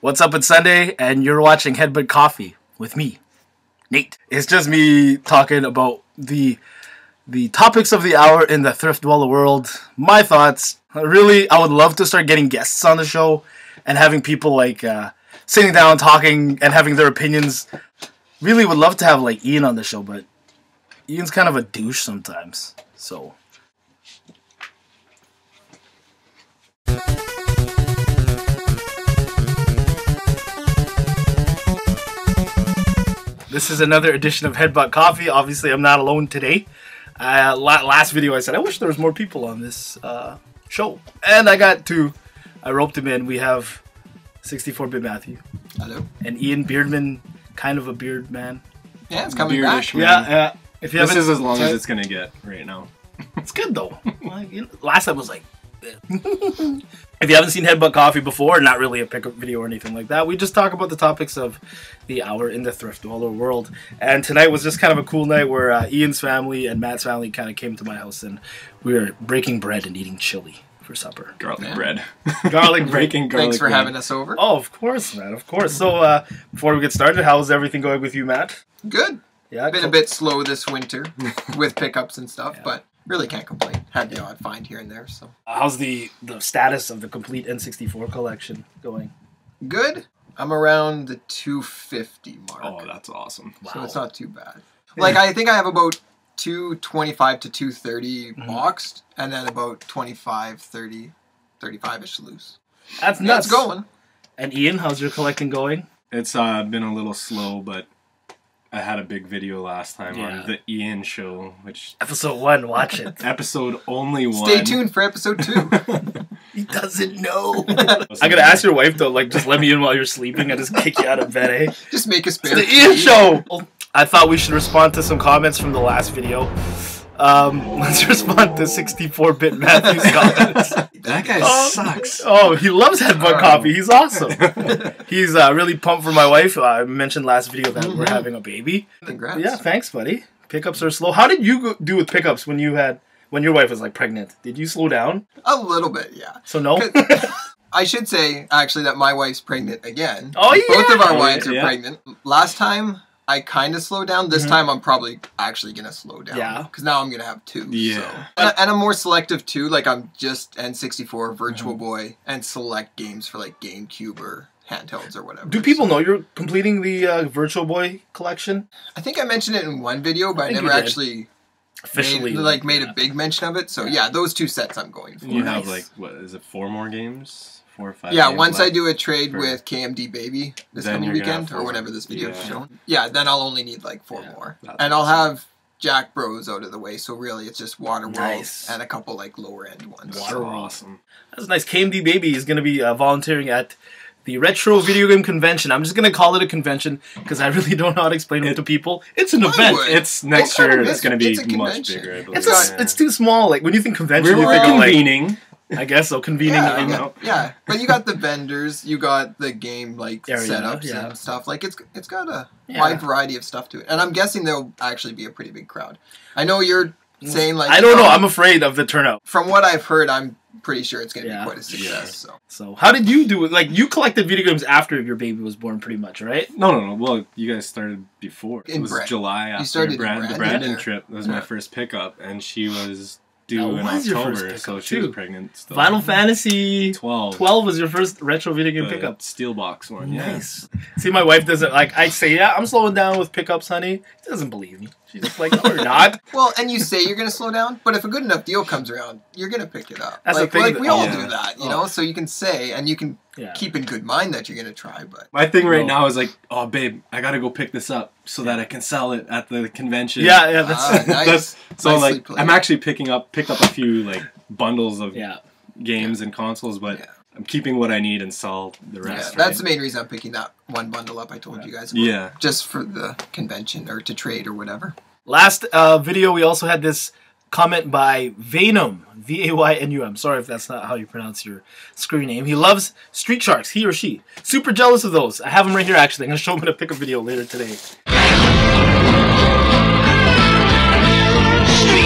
What's up? It's Sunday, and you're watching Headbutt Coffee with me, Nate. It's just me talking about the topics of the hour in the Thriftdweller world, my thoughts. Really, I would love to start getting guests on the show and having people like sitting down, talking, and having their opinions. Really would love to have like Ian on the show, but Ian's kind of a douche sometimes, so... This is another edition of Headbutt Coffee. Obviously, I'm not alone today. Last video I said, I wish there was more people on this show. And I got two. I roped him in. We have 64Bitmatthew. Hello. And Ian Beardman, kind of a beard man. Yeah, it's coming back. Yeah. If you this is as long as it's going to get right now. It's good, though. Last time was like... If you haven't seen Headbutt Coffee before, not really a pickup video or anything like that, we just talk about the topics of the hour in the Thriftdweller world. And tonight was just kind of a cool night where Ian's family and Matt's family kind of came to my house and we were breaking bread and eating chili for supper. Garlic bread. Garlic bread. Thanks for having us over. Oh, of course, man, of course. So before we get started, how's everything going with you, Matt? Good. Yeah, been a bit slow this winter with pickups and stuff, but really can't complain. Had the odd find here and there. So how's the status of the complete N64 collection going? Good. I'm around the 250 mark. Oh, that's awesome. Wow. So it's not too bad. Like I think I have about 225 to 230 boxed, and then about 25, 30, 35-ish loose. That's nuts. It's going. And Ian, how's your collecting going? It's been a little slow, but I had a big video last time on the Ian show, which... Episode 1, watch it. Episode only 1. Stay tuned for episode 2. He doesn't know. I gotta ask your wife, though, like, just let me in while you're sleeping. I just kick you out of bed, eh? Just make a spare. It's the Ian show! I thought we should respond to some comments from the last video. Let's respond to 64Bitmatthew's comments. That guy sucks. Oh, he loves Headbutt Coffee. He's awesome. He's really pumped for my wife. I mentioned last video that we're having a baby. Congrats. Yeah, thanks, buddy. Pickups are slow. How did you do with pickups when your wife was like pregnant? Did you slow down? A little bit, yeah. So no? I should say, actually, that my wife's pregnant again. Oh, yeah. Both of our wives are pregnant. Last time, I kind of slowed down. This time, I'm probably actually going to slow down. Yeah. Because now I'm going to have 2. Yeah. So. And I'm more selective, too. Like, I'm just N64, Virtual Boy, and select games for, like, GameCube or handhelds or whatever. Do people know you're completing the Virtual Boy collection? I think I mentioned it in one video, but I never actually... officially made a big mention of it. So, yeah, those 2 sets I'm going for. You have, like, what, is it 4 more games? 4 or 5 Yeah, games once left I do a trade with KMD Baby this coming weekend, or whenever this video is shown. Yeah, then I'll only need like 4 more. And I'll have Jack Bros out of the way, so really it's just Waterworld and a couple like lower end ones. Waterworld. Awesome. That's nice. KMD Baby is going to be volunteering at the Retro Video Game Convention. I'm just going to call it a convention because I really don't know how to explain it to people. It's an event. It's next year. It's going to be much bigger, I believe. It's too small. Like when you think convention, you think convening. I guess so. Convening. Yeah, but you got the vendors, you got the game like setups and stuff. Like it's got a wide variety of stuff to it, and I'm guessing there'll actually be a pretty big crowd. I know you're saying like I don't know. I'm afraid of the turnout. From what I've heard, I'm pretty sure it's going to be quite a success. So how did you do it? Like you collected video games after your baby was born, pretty much, right? No. Well, you guys started before. It was July after the Brandon trip. That was my first pickup, and she was due in October, so she was pregnant still. Final Fantasy 12. 12 was your first retro video game pickup. Steelbox one, nice. See, my wife doesn't like. I say, yeah, I'm slowing down with pickups, honey. She doesn't believe me. She's just like, no, you're not. Well, and you say you're gonna slow down, but if a good enough deal comes around, you're gonna pick it up. That's like, the thing. Like we all do that, you know. So you can say, and you can keep in good mind that you're gonna try. But my thing right now is like, oh, babe, I gotta go pick this up so that I can sell it at the convention. Yeah, that's nice. So like, I'm actually picked up a few like bundles of games and consoles, but I'm keeping what I need and sell the rest. Yeah, that's the main reason I'm picking that one bundle up. I told you guys about. Yeah, just for the convention or to trade or whatever. Last video, we also had this comment by Vaynum, V-A-Y-N-U-M. Sorry if that's not how you pronounce your screen name. He loves Street Sharks, he or she. Super jealous of those. I have them right here, actually. I'm going to show him in a pickup video later today. Street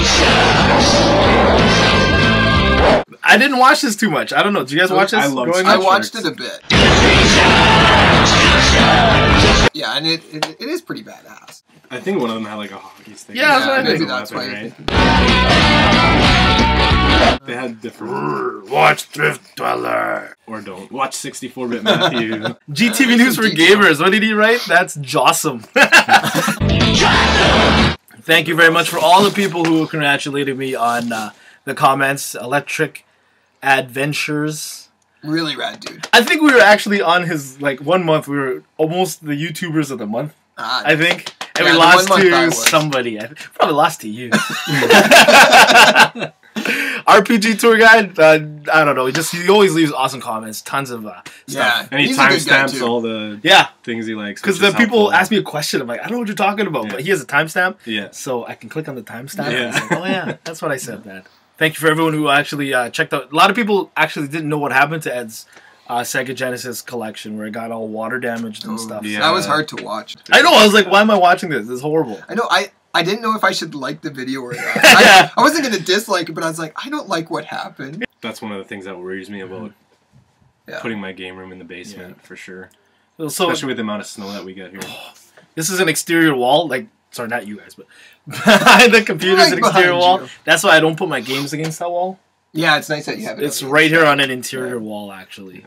Sharks. I didn't watch this too much. I don't know. Did you guys watch this? I watched it a bit. Yeah, and it is pretty badass. I think one of them had like a hockey stick. Yeah, that's what I think. That's why. Right? They had different. Watch Thriftdweller. Or don't. Watch 64Bitmatthew. GTV News for Gamers. What did he write? That's Jossum. Thank you very much for all the people who congratulated me on the comments. Electric Adventures. Really rad, dude. I think we were actually on his, like, 1 month. We were almost the YouTubers of the month, I think. And we lost to somebody. I probably lost to you. RPG tour guide, I don't know. He always leaves awesome comments, tons of stuff. Yeah, and he timestamps all the things he likes. Because the people ask me a question, I'm like, I don't know what you're talking about, but he has a timestamp, yeah. So I can click on the timestamp. Yeah. And like, oh yeah, that's what I said, man. Thank you for everyone who actually checked out. A lot of people actually didn't know what happened to Ed's Sega Genesis collection, where it got all water damaged and stuff. Yeah. That was hard to watch. I know. I was like, why am I watching this? This is horrible. I know. I didn't know if I should like the video or not. I wasn't going to dislike it, but I was like, I don't like what happened. That's one of the things that worries me about putting my game room in the basement, for sure. So, especially with the amount of snow that we get here. This is an exterior wall. Like, sorry, not you guys, but behind the computer's an exterior wall. That's why I don't put my games against that wall. Yeah, it's nice that you have it. It's right here on an interior wall, actually.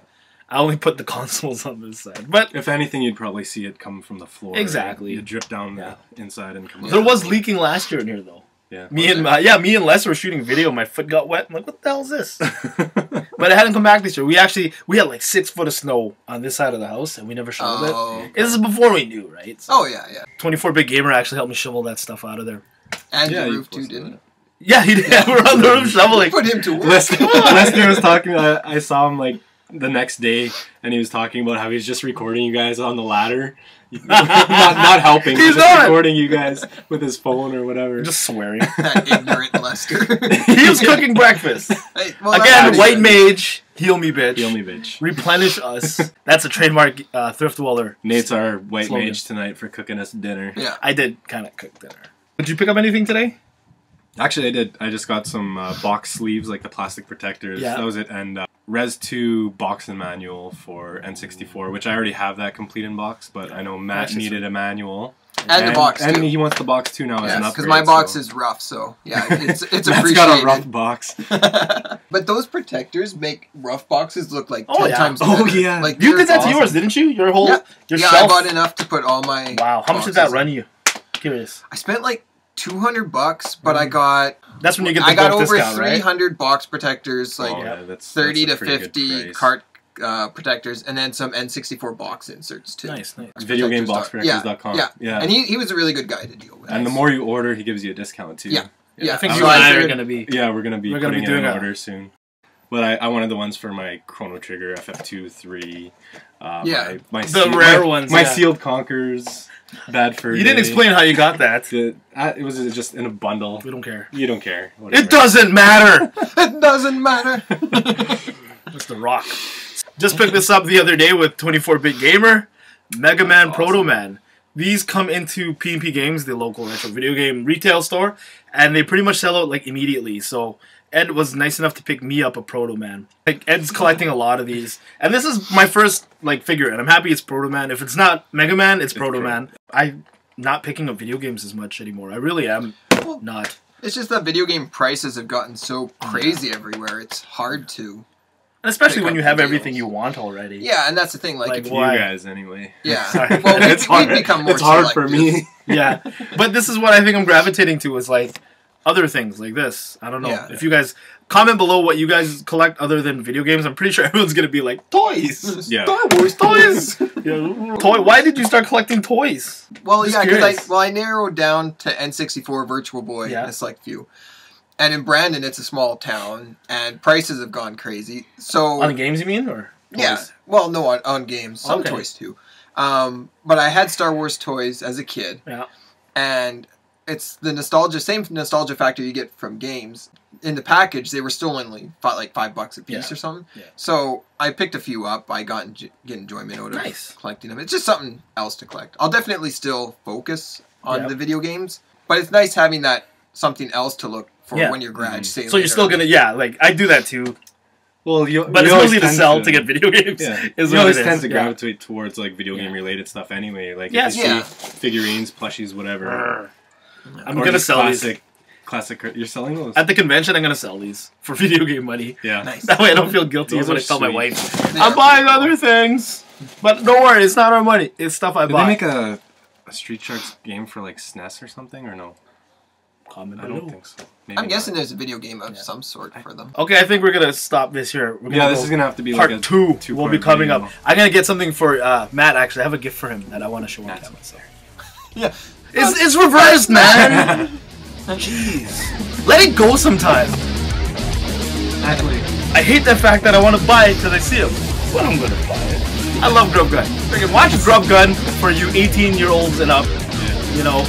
I only put the consoles on this side. But if anything, you'd probably see it come from the floor. Exactly. Right? You drip down the inside and come out. There was leaking last year in here, though. Yeah. Me and Les were shooting video. My foot got wet. I'm like, what the hell is this? But it hadn't come back this year. We had like 6 foot of snow on this side of the house, and we never shoveled it. Okay. This is before we knew, right? So 24-bit Gamer actually helped me shovel that stuff out of there. And your roof too, didn't it? Yeah, he did. We're on the roof shoveling. Put him to work. Lester was talking. I saw him like the next day, and he was talking about how he's just recording you guys on the ladder. not helping. He's just recording you guys with his phone or whatever. Just swearing. That ignorant Lester. He was cooking breakfast. Again, white mage. Heal me, bitch. Heal me, bitch. Replenish us. That's a trademark Thriftdweller. Nate's our white mage tonight for cooking us dinner. Yeah. I did kind of cook dinner. Did you pick up anything today? Actually, I did. I just got some box sleeves, like the plastic protectors. Yeah. That was it. And Res 2 box and manual for N64, which I already have that complete in box, but I know Matt needed a manual. And the box, too. And he wants the box, too, now as an upgrade. because my box is rough, so, yeah, it's appreciated. Matt's got a rough box. But those protectors make rough boxes look like 10 times better. Oh, yeah. Like, you did that to yours, didn't you? Your whole your shelf? I bought enough to put all my Wow, how much did that run you? Curious. I spent like $200, but I got... That's when you get the I got over discount, 300 box protectors, like that's 30 to 50 cart protectors, and then some N64 box inserts too. Nice. VideoGameBoxProtectors.com. Yeah. And he was a really good guy to deal with. And the more you order, he gives you a discount too. Yeah. I think you and I are going to be... Yeah, we're going to be putting in an order soon. But I wanted the ones for my Chrono Trigger, FF2, 3. The rare ones. My Sealed Conquers. Bad for You didn't explain how you got that. It was just in a bundle. We don't care. You don't care. Whatever. It doesn't matter. It doesn't matter. That's the Rock. Just picked this up the other day with 24-Bit Gamer, Mega Man, Proto Man. These come into P&P Games, the local retro video game retail store, and they pretty much sell out like immediately. So Ed was nice enough to pick me up a Proto Man. Like Ed's collecting a lot of these, and this is my first like figure, and I'm happy it's Proto Man. If it's not Mega Man, it's Proto Man. I'm not picking up video games as much anymore. I really am not. It's just that video game prices have gotten so crazy everywhere. It's hard to. And especially when you have everything you want already. Yeah, and that's the thing. Like you guys, anyway. Yeah. Well, we've become more. It's hard for me. Yeah, but this is what I think I'm gravitating to is like other things like this. I don't know if you guys comment below what you guys collect other than video games. I'm pretty sure everyone's gonna be like toys. Yeah, Star Wars toys. Toy. Why did you start collecting toys? Well, because I narrowed down to N64 Virtual Boy and a select few. And in Brandon, it's a small town, and prices have gone crazy. So on the games, you mean, or toys? Yeah? Well, no, on games, some toys too. But I had Star Wars toys as a kid, and it's the same nostalgia factor you get from games. In the package, they were still only like $5 a piece or something. Yeah. So I picked a few up. I get enjoyment out of collecting them. It's just something else to collect. I'll definitely still focus on the video games, but it's nice having that something else to look for when you're grad. So you're still gonna like I do that too. Well, but it's mostly to sell to get video games. Yeah. You always tend to gravitate towards like video game related stuff anyway. Like if you see figurines, plushies, whatever. I'm gonna sell these. Classic. You're selling those at the convention. I'm gonna sell these for video game money. Yeah, nice. That way I don't feel guilty when I tell my wife I'm buying other things. But don't worry, it's not our money. It's stuff I bought. Did they make a Street Sharks game for like SNES or something, or no? I don't think so. Maybe I'm guessing there's a video game of some sort for them. Okay, I think we're gonna stop this here. This is gonna have to be part like two. Will be coming up. I'm gonna get something for Matt. Actually, I have a gift for him that I want to show on camera. So. Yeah, it's reversed, man. Jeez, let it go sometime. Actually, I hate the fact that I want to buy it because I see him, but I'm gonna buy it. I love Grub Gun. Freaking watch Grub Gun for you 18-year-olds and up. You know.